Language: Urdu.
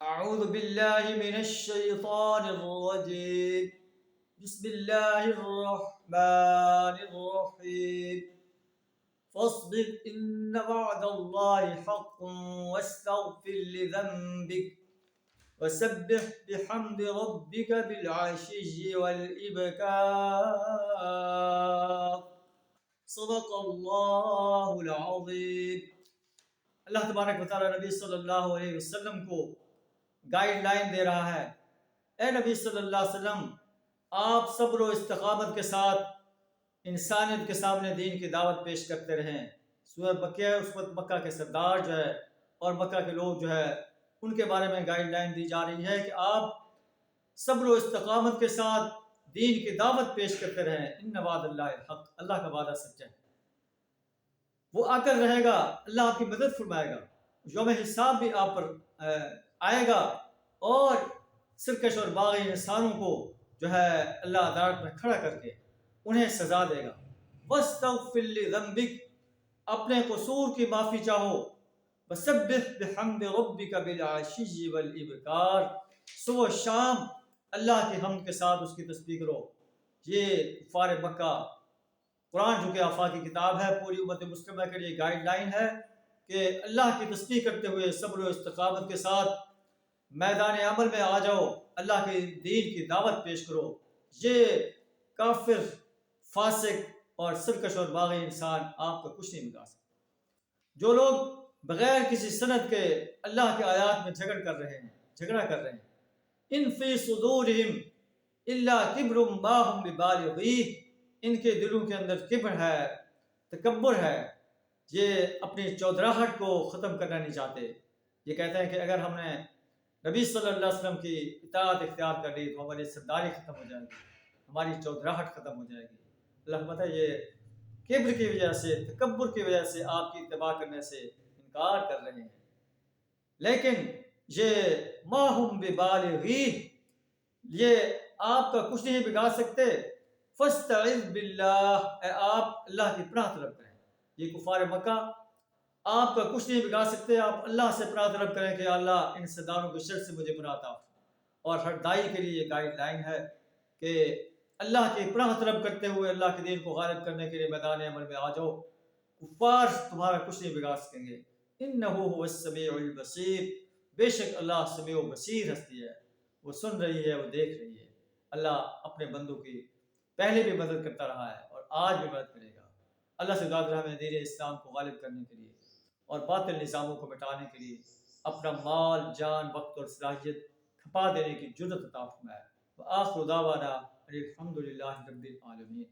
أعوذ بالله من الشيطان الرجيم. بسم الله الرحمن الرحيم. فاصبر إن وعد الله حق واستغفر لذنبك وسبح بحمد ربك بالعشي والإبكار. صدق الله العظيم. اللہ تبارک و تعالیٰ نبی صلی اللہ علیہ وسلم کو گائیڈ لائن دے رہا ہے. اے نبی صلی اللہ علیہ وسلم، آپ صبر و استقامت کے ساتھ انسانیت کے سامنے دین کی دعوت پیش کرتے رہیں. سورہ بقیہ اس وقت مکہ کے سردار جو ہے اور مکہ کے لوگ جو ہے ان کے بارے میں گائیڈ لائن دی جا رہی ہے کہ آپ صبر و استقامت کے ساتھ دین کی دعوت پیش کرتے رہیں. ان وعد اللہ حق، اللہ کا وعدہ سچا ہے، وہ آ کر رہے گا، اللہ آپ کی مدد فرمائے گا. یوم حساب بھی آپ پر آئے گا اور سرکش اور باغی انسانوں کو جو ہے اللہ عدالت میں کھڑا کر کے انہیں سزا دے گا. وَاسْتَغْفِرْ لِذَنبِكَ، اپنے قصور کی معافی چاہو. وَسَبِّحْ بِحَمْدِ رَبِّكَ بِالْعَشِيِّ وَالْإِبْكَارِ، صبح و شام اللہ کی حمد کے ساتھ اس کی تسبیح کرو. یہ کفار مکہ، قرآن جو کہ آفاقی کتاب ہے، پوری امت مسلمہ کے لیے گائیڈ لائن ہے کہ اللہ کی تسبیح کرتے ہوئے صبر و استقامت کے ساتھ میدان عمل میں آ جاؤ، اللہ کے دین کی دعوت پیش کرو. یہ کافر، فاسق اور سرکش اور باغی انسان آپ کا کچھ نہیں بگاڑ سکتے. جو لوگ بغیر کسی سند کے اللہ کے آیات میں جھگڑا کر رہے ہیں، ان فی صدورہم الا کبر ما ہم ببالغیہ، ان کے دلوں کے اندر کبر ہے، تکبر ہے، یہ اپنی چودراہٹ کو ختم کرنا نہیں چاہتے. یہ کہتے ہیں کہ اگر ہم نے نبی صلی اللہ علیہ وسلم کی اطاعت اختیار کر لی تو ہماری سرداری ختم ہو جائے گی، ہماری چودراہٹ ختم ہو جائے گی. اللہ پتہ ہے یہ کبر کی وجہ سے، تکبر کی وجہ سے آپ کی اتباع کرنے سے انکار کر رہے ہیں. لیکن یہ ما ہم ببالغیہ، یہ آپ کا کچھ نہیں بگاڑ سکتے. فاستعذ باللہ، اے آپ اللہ کی پناہ طلب کریں. یہ کفار مکہ آپ کا کچھ نہیں بگاڑ سکتے. آپ اللہ سے پناہ طلب کریں کہ اللہ ان سرداروں کے شر سے مجھے پناہ عطا. اور ہر دائی کے لیے یہ گائیڈ لائن ہے کہ اللہ کی پناہ طلب کرتے ہوئے اللہ کے دین کو غالب کرنے کے لیے میدان عمل میں آ جاؤ. کفار تمہارا کچھ نہیں بگاڑ سکیں گے. انہ هو السمیع البصیر، بے شک اللہ سمیع و بصیر ہستی ہے، وہ سن رہی ہے، وہ دیکھ رہی ہے. اللہ اپنے بندوں کی پہلے بھی مدد کرتا رہا ہے اور آج بھی مدد کرے گا. اللہ سے دعا کریں ہمیں دین اسلام کو غالب کرنے کے لیے اور باطل نظاموں کو مٹانے کے لیے اپنا مال، جان، وقت اور صلاحیت کھپا دینے کی جرأت عطا فرمائے. وآخر دعوانا الحمد للہ رب العالمین.